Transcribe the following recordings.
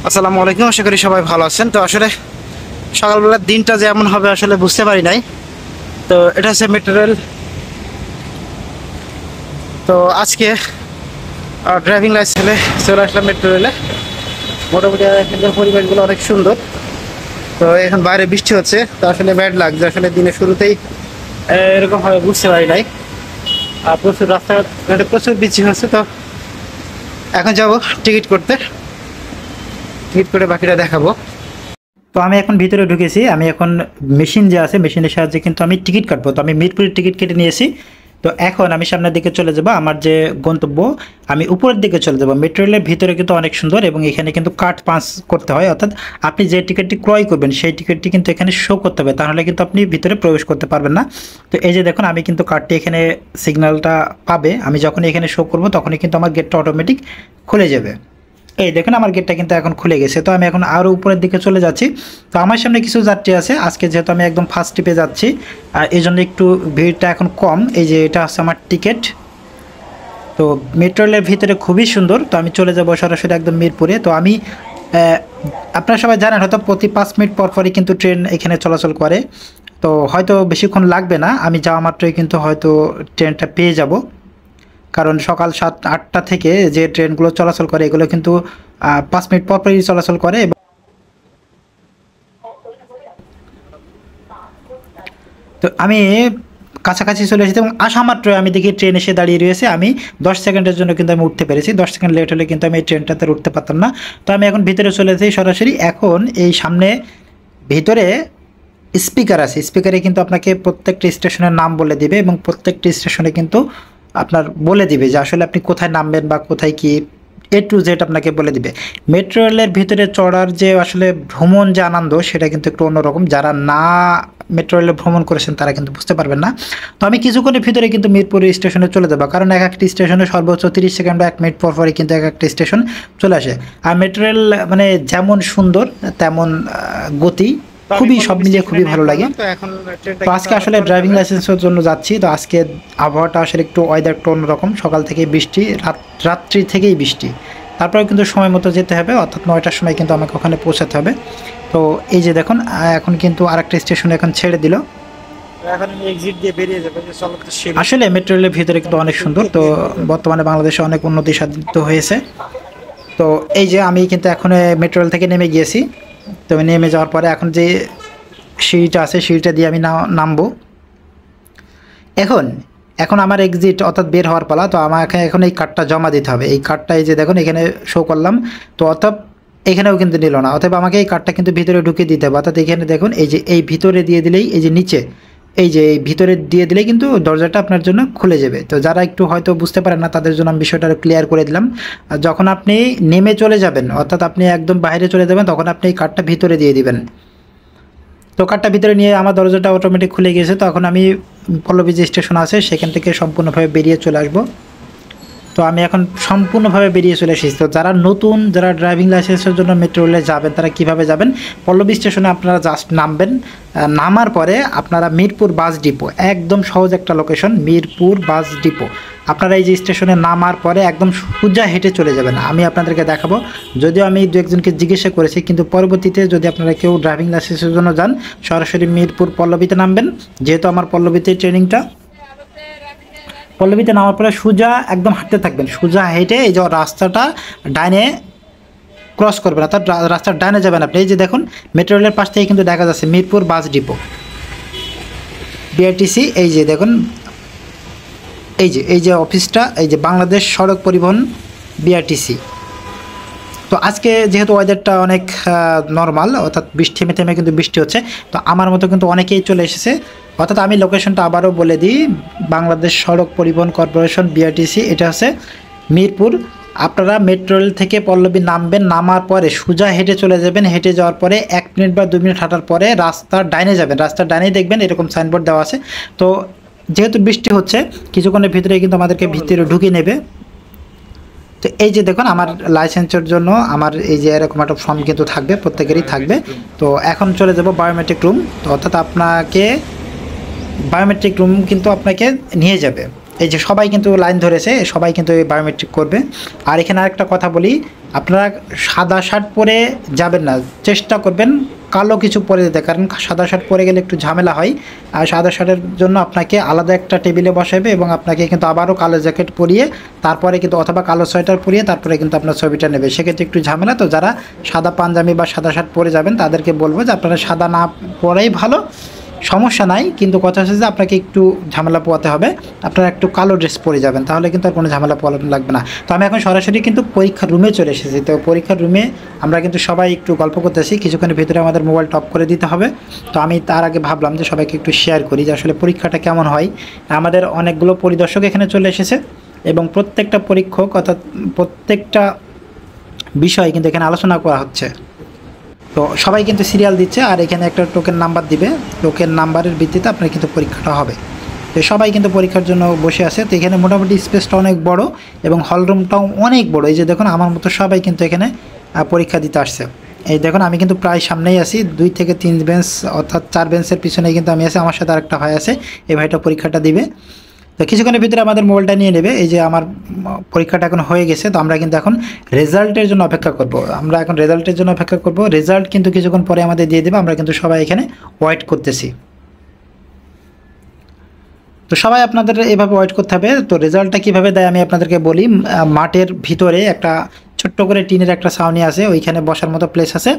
আসসালামু আলাইকুম, আশা করি সবাই ভালো আছেন। তো আসলে সকালবেলার দিনটা যেমন হবে আসলে বুঝতে পারি নাই। তো এটা হচ্ছে মেট্রো রেল। তো আজকে ড্রাইভিং লাইসেন্সে চলে আসলাম মেট্রো রেলে। মোটামুটি এখানকার পরিবেশগুলো অনেক সুন্দর। তো এখন বাইরে বৃষ্টি হচ্ছে, তো আসলে ব্যাড লাগছে। আসলে দিনের শুরুতেই এরকম ভাবে বুঝতে পারি নাই। আর প্রচুর রাস্তাঘাটে প্রচুর বৃষ্টি হচ্ছে। তো এখন যাব টিকিট করতে, টিকিট করে বাকিটা দেখাবো। তো আমি এখন ভিতরে ঢুকেছি। আমি এখন মেশিন যে আছে, মেশিনের সাহায্যে কিন্তু আমি টিকিট কাটবো। তো আমি মিরপুরের টিকিট কেটে নিয়েছি। তো এখন আমি সামনের দিকে চলে যাব, আমার যে গন্তব্য আমি উপরের দিকে চলে যাব। মেট্রো রেলের ভিতরে কিন্তু অনেক সুন্দর এবং এখানে কিন্তু কার্ড পাঞ্চ করতে হয়, অর্থাৎ আপনি যে টিকিটটি ক্রয় করবেন সেই টিকিটটি কিন্তু এখানে শো করতে হবে, তাহলে কিন্তু আপনি ভিতরে প্রবেশ করতে পারবেন না। তো এই যে দেখুন, আমি কিন্তু কার্ডটি এখানে সিগন্যালটা পাবে, আমি যখন এখানে শো করব তখনই কিন্তু আমার গেটটা অটোমেটিক খুলে যাবে। এই দেখুন, আমার গেটটা কিন্তু এখন খুলে গেছে। তো আমি এখন আরও উপরের দিকে চলে যাচ্ছি। তো আমার সামনে কিছু যাত্রী আছে, আজকে যেহেতু আমি একদম ফার্স্ট ট্রিপে যাচ্ছি আর এই জন্য একটু ভিড়টা এখন কম। এই যে এটা হচ্ছে আমার টিকিট। তো মেট্রো রেলের ভিতরে খুবই সুন্দর। তো আমি চলে যাব সরাসরি একদম মিরপুরে। তো আমি আপনারা সবাই জানেন হয়তো প্রতি 5 মিনিট পর পরই কিন্তু ট্রেন এখানে চলাচল করে। তো হয়তো বেশিক্ষণ লাগবে না, আমি যাওয়া মাত্রই কিন্তু হয়তো ট্রেনটা পেয়ে যাব। কারণ সকাল 7-8টা থেকে যে ট্রেনগুলো চলাচল করে এগুলো কিন্তু 5 মিনিট পর পরই চলাচল করে। তো আমি কাছাকাছি চলে এসেছি এবং আসা মাত্রই আমি দেখি ট্রেন এসে দাঁড়িয়ে রয়েছে। আমি 10 সেকেন্ডের জন্য কিন্তু আমি উঠতে পেরেছি। 10 সেকেন্ড লেট হলে কিন্তু আমি এই ট্রেনটাতে উঠতে পারতাম না। তো আমি এখন ভিতরে চলে এসেছি সরাসরি। এখন এই সামনে ভিতরে স্পিকার আছে, স্পিকারে কিন্তু আপনাকে প্রত্যেকটা স্টেশনের নাম বলে দিবে এবং প্রত্যেকটা স্টেশনে কিন্তু আপনার বলে দিবে যে আসলে আপনি কোথায় নামবেন বা কোথায় কি A to Z আপনাকে বলে দিবে। মেট্রো রেলের ভিতরে চড়ার যে আসলে ভ্রমণ যে আনন্দ সেটা কিন্তু একটু অন্যরকম। যারা না মেট্রো রেলে ভ্রমণ করেছেন তারা কিন্তু বুঝতে পারবেন না। তো আমি কিছুক্ষণের ভিতরে কিন্তু মিরপুর স্টেশনে চলে যাবো, কারণ এক একটি স্টেশনে সর্বোচ্চ 30 সেকেন্ড বা 1 মিনিট পর পরই কিন্তু এক একটা স্টেশন চলে আসে। আর মেট্রো রেল মানে যেমন সুন্দর তেমন গতি, খুবই সব মিলিয়ে খুবই ভালো লাগে। তো আজকে আসলে ড্রাইভিং লাইসেন্সের জন্য যাচ্ছি। তো আজকে আবহাওয়াটা আসলে একটু ওয়েদারটা অন্যরকম। সকাল থেকে বৃষ্টি, রাত্রি থেকেই বৃষ্টি, তারপরে কিন্তু সময় মতো যেতে হবে, অর্থাৎ 9টার সময় কিন্তু আমাকে ওখানে পৌঁছাতে হবে। তো এই যে দেখুন, এখন কিন্তু আরেকটা স্টেশনে এখন ছেড়ে দিল। এখন আমি এক্সিট দিয়ে বেরিয়ে যাবো। আসলে মেট্রো রেলের ভিতরে কিন্তু অনেক সুন্দর। তো বর্তমানে বাংলাদেশে অনেক উন্নতি সাধিত হয়েছে। তো এই যে আমি কিন্তু এখন মেট্রো রেল থেকে নেমে গিয়েছি। তো নেমে যাওয়ার পরে এখন যে সিঁড়িটা আছে সিঁড়িটা দিয়ে আমি নামবো। এখন আমার এক্সিট অর্থাৎ বের হওয়ার পালা। তো আমাকে এখন এই কার্ডটা জমা দিতে হবে। এই কার্ডটা এই যে দেখুন এখানে শো করলাম। তো অর্থাৎ এখানেও কিন্তু নিল না, অথবা আমাকে এই কার্ডটা কিন্তু ভিতরে ঢুকে দিতে হবে। অর্থাৎ এখানে দেখুন এই যে এই ভিতরে দিয়ে দিলেই, এই যে নিচে এই যে এই ভিতরে দিয়ে দিলেই কিন্তু দরজাটা আপনার জন্য খুলে যাবে। তো যারা একটু হয়তো বুঝতে পারেন না তাদের জন্য আমি বিষয়টা ক্লিয়ার করে দিলাম। আর যখন আপনি নেমে চলে যাবেন, অর্থাৎ আপনি একদম বাইরে চলে যাবেন, তখন আপনি এই কার্ডটা ভিতরে দিয়ে দিবেন। তো কার্ডটা ভিতরে নিয়ে আমার দরজাটা অটোমেটিক খুলে গেছে। তো এখন আমি পল্লবী যে স্টেশন আছে সেখান থেকে সম্পূর্ণভাবে বেরিয়ে চলে আসবো। তো আমি এখন সম্পূর্ণভাবে বেরিয়ে চলে এসেছি। তো যারা নতুন, যারা ড্রাইভিং লাইসেন্সের জন্য মেট্রো রেলে যাবেন তারা কিভাবে যাবেন, পল্লবী স্টেশনে আপনারা জাস্ট নামবেন। নামার পরে আপনারা মিরপুর বাস ডিপো, একদম সহজ একটা লোকেশন, মিরপুর বাস ডিপো। আপনারা এই যে স্টেশনে নামার পরে একদম সোজা হেঁটে চলে যাবেন। আমি আপনাদেরকে দেখাবো, যদিও আমি দু একজনকে জিজ্ঞাসা করেছি, কিন্তু পরবর্তীতে যদি আপনারা কেউ ড্রাইভিং লাইসেন্সের জন্য যান সরাসরি মিরপুর পল্লবীতে নামবেন। যেহেতু আমার পল্লবীতে ট্রেনিংটা, পল্লবীতে নামার পরে সোজা একদম হাঁটতে থাকবেন। সোজা হেঁটে এই যে রাস্তাটা ডাইনে ক্রস করবেন, অর্থাৎ রাস্তার ডাইনে যাবেন আপনি। এই যে দেখুন মেট্রো রেলের পাশ থেকে কিন্তু দেখা যাচ্ছে মিরপুর বাস ডিপো, বিআরটিসি। এই যে দেখুন এই যে অফিসটা, এই যে বাংলাদেশ সড়ক পরিবহন বিআরটিসি। তো আজকে যেহেতু ওয়েদারটা অনেক নর্মাল, অর্থাৎ বৃষ্টি থেমে থেমে কিন্তু বৃষ্টি হচ্ছে। তো আমার মতো কিন্তু অনেকেই চলে এসেছে। অর্থাৎ আমি লোকেশনটা আবারও বলে দিই, বাংলাদেশ সড়ক পরিবহন কর্পোরেশন বিআরটিসি, এটা হচ্ছে মিরপুর। আপনারা মেট্রো রেল থেকে পল্লবী নামবেন, নামার পরে সোজা হেঁটে চলে যাবেন। হেঁটে যাওয়ার পরে 1 মিনিট বা 2 মিনিট হাঁটার পরে রাস্তার ডাইনে যাবেন। রাস্তার ডাইনেই দেখবেন এরকম সাইনবোর্ড দেওয়া আছে। তো যেহেতু বৃষ্টি হচ্ছে কিছুক্ষণের ভিতরে কিন্তু আমাদেরকে ভিতরে ঢুকিয়ে নেবে। তো এই যে দেখুন আমার লাইসেন্সের জন্য আমার এই যে এরকম একটা ফর্ম কিন্তু থাকবে, প্রত্যেকেরই থাকবে। তো এখন চলে যাব বায়োমেট্রিক রুম। তো অর্থাৎ আপনাকে বায়োমেট্রিক রুম কিন্তু আপনাকে নিয়ে যাবে। এই যে সবাই কিন্তু লাইন ধরেছে, সবাই কিন্তু এই বায়োমেট্রিক করবে। আর এখানে আরেকটা কথা বলি, আপনারা সাদা শার্ট পরে যাবেন না, চেষ্টা করবেন কালো কিছু পরে যেতে, কারণ সাদা শার্ট পরে গেলে একটু ঝামেলা হয়। আর সাদা শার্টের জন্য আপনাকে আলাদা একটা টেবিলে বসাবে এবং আপনাকে কিন্তু আবারও কালো জ্যাকেট পরিয়ে তারপরে কিন্তু, অথবা কালো সোয়েটার পরিয়ে তারপরে কিন্তু আপনার ছবিটা নেবে, সেক্ষেত্রে একটু ঝামেলা। তো যারা সাদা পাঞ্জাবি বা সাদা শার্ট পরে যাবেন তাদেরকে বলবো যে আপনারা সাদা না পরেই ভালো, সমস্যা নাই, কিন্তু কথা হচ্ছে যে আপনাকে একটু ঝামেলা পোয়াতে হবে, আপনারা একটু কালো ড্রেস পরে যাবেন, তাহলে কিন্তু আর কোনো ঝামেলা পোয়ানো লাগবে না। তো আমি এখন সরাসরি কিন্তু পরীক্ষার রুমে চলে এসেছি। তো পরীক্ষার রুমে আমরা কিন্তু সবাই একটু গল্প করতেছি, কিছুক্ষণের ভিতরে আমাদের মোবাইল টপ করে দিতে হবে। তো আমি তার আগে ভাবলাম যে সবাইকে একটু শেয়ার করি যে আসলে পরীক্ষাটা কেমন হয়। আমাদের অনেকগুলো পরিদর্শক এখানে চলে এসেছে এবং প্রত্যেকটা পরীক্ষক অর্থাৎ প্রত্যেকটা বিষয় কিন্তু এখানে আলোচনা করা হচ্ছে। তো সবাই কিন্তু সিরিয়াল দিচ্ছে আর এখানে একটা টোকেন নাম্বার দিবে, টোকেন নাম্বারের ভিত্তিতে আপনার কিন্তু পরীক্ষাটা হবে। তো সবাই কিন্তু পরীক্ষার জন্য বসে আছে। তো এখানে মোটামুটি স্পেসটা অনেক বড় এবং হলরুমটাও অনেক বড়। এই যে দেখুন আমার মতো সবাই কিন্তু এখানে পরীক্ষা দিতে আসছে। এই দেখুন আমি কিন্তু প্রায় সামনেই আছি, 2 থেকে 3 বেঞ্চ অর্থাৎ 4 বেঞ্চের পিছনেই কিন্তু আমি আছি, আমার সাথে আরেকটা ভাই আছে, এই ভাইটা পরীক্ষাটা দিবে। তো কিছুক্ষণের ভিতরে আমাদের মোবাইলটা নিয়ে নেবে। এই যে আমার পরীক্ষাটা এখন হয়ে গেছে, তো আমরা কিন্তু এখন রেজাল্টের জন্য অপেক্ষা করব। আমরা এখন রেজাল্টের জন্য অপেক্ষা করব, রেজাল্ট কিন্তু কিছুক্ষণ পরে আমাদের দিয়ে দেবে, আমরা কিন্তু সবাই এখানে ওয়েট করতেছি। তো সবাই আপনাদের এভাবে ওয়েট করতে হবে। তো রেজাল্টটা কীভাবে দেয় আমি আপনাদেরকে বলি। মাঠের ভিতরে একটা ছোট্ট করে টিনের একটা ছাউনি আছে, ওইখানে বসার মতো প্লেস আছে,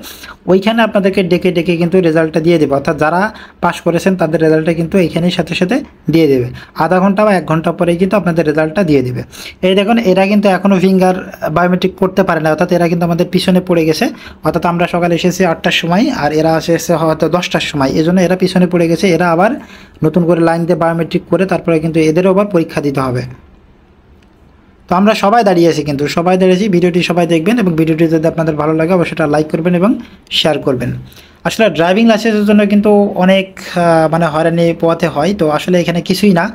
ওইখানে আপনাদেরকে ডেকে ডেকে কিন্তু রেজাল্টটা দিয়ে দেবে। অর্থাৎ যারা পাস করেছেন তাদের রেজাল্টটা কিন্তু এইখানেই সাথে সাথে দিয়ে দেবে। আধা ঘন্টা বা 1 ঘন্টা পরেই কিন্তু আপনাদের রেজাল্টটা দিয়ে দেবে। এই দেখুন এরা কিন্তু এখনও ফিঙ্গার বায়োমেট্রিক করতে পারে না, অর্থাৎ এরা কিন্তু আমাদের পিছনে পড়ে গেছে। অর্থাৎ আমরা সকালে এসেছি 8টার সময় আর এরা এসেছে হয়তো 10টার সময়, এই জন্য এরা পিছনে পড়ে গেছে। এরা আবার নতুন করে লাইন দিয়ে বায়োমেট্রিক করে তারপরে কিন্তু এদেরও আবার পরীক্ষা দিতে হবে। তো আমরা সবাই দাঁড়িয়ে আছি, কিন্তু সবাই দাঁড়িয়েছি। ভিডিওটি সবাই দেখবেন এবং ভিডিওটি যদি আপনাদের ভালো লাগে অবশ্যই সেটা লাইক করবেন এবং শেয়ার করবেন। আসলে ড্রাইভিং লাইসেন্সের জন্য কিন্তু অনেক মানে হয়রানি পোয়াতে হয়। তো আসলে এখানে কিছুই না,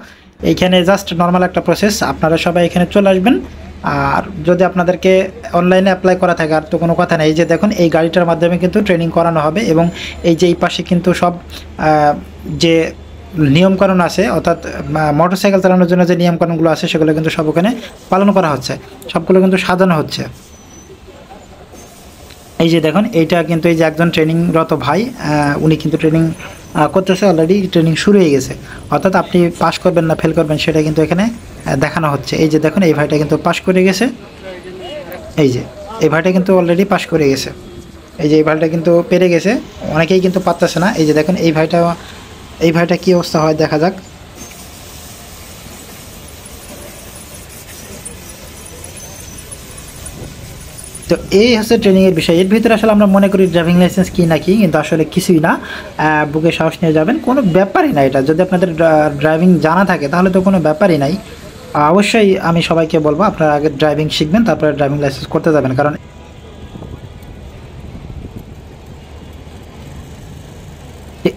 এইখানে জাস্ট নর্মাল একটা প্রসেস। আপনারা সবাই এখানে চলে আসবেন। আর যদি আপনাদেরকে অনলাইনে অ্যাপ্লাই করা থাকে আর তো কোনো কথা নেই। এই যে দেখুন এই গাড়িটার মাধ্যমে কিন্তু ট্রেনিং করানো হবে এবং এই যে এই পাশে কিন্তু সব যে নিয়মকানুন আছে, অর্থাৎ মোটরসাইকেল চালানোর জন্য যে নিয়মকানুনগুলো আছে সেগুলো কিন্তু সব ওখানে পালন করা হচ্ছে, সবগুলো কিন্তু সাজানো হচ্ছে। এই যে দেখুন এইটা কিন্তু এই যে একজন ট্রেনিংরত ভাই, উনি কিন্তু ট্রেনিং করতেছে, অলরেডি ট্রেনিং শুরু হয়ে গেছে। অর্থাৎ আপনি পাস করবেন না ফেল করবেন সেটা কিন্তু এখানে দেখানো হচ্ছে। এই যে দেখুন এই ভাইটা কিন্তু পাস করে গেছে, এই যে এই ভাইটা কিন্তু অলরেডি পাস করে গেছে। এই যে এই ভাইটা কিন্তু পেরে গেছে, অনেকেই কিন্তু পারতেছে না। এই যে দেখুন এই ভাইটা কী অবস্থা হয় দেখা যাক। তো এই হচ্ছে ট্রেনিংয়ের বিষয়। এর ভিতরে আসলে আমরা মনে করি ড্রাইভিং লাইসেন্স কি না কি, কিন্তু আসলে কিছুই না। বুকে সাহস নিয়ে যাবেন, কোনো ব্যাপারই না এটা। যদি আপনাদের ড্রাইভিং জানা থাকে তাহলে তো কোনো ব্যাপারই নাই। অবশ্যই আমি সবাইকে বলবো আপনারা আগে ড্রাইভিং শিখবেন, তারপরে ড্রাইভিং লাইসেন্স করতে যাবেন। কারণ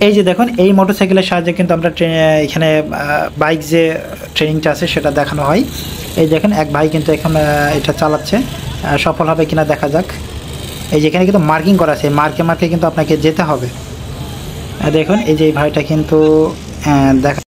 এই যে দেখুন এই মোটরসাইকেলের সাহায্যে কিন্তু আমরা এখানে বাইক যে ট্রেনিংটা আছে সেটা দেখানো হয়। এই দেখেন এক ভাই কিন্তু এখন এটা চালাচ্ছে, সফল হবে কিনা দেখা যাক। এই যেখানে কিন্তু মার্কিং করা আছে, মার্কে মার্কে কিন্তু আপনাকে যেতে হবে। দেখুন এই যে এই ভাইটা কিন্তু দেখা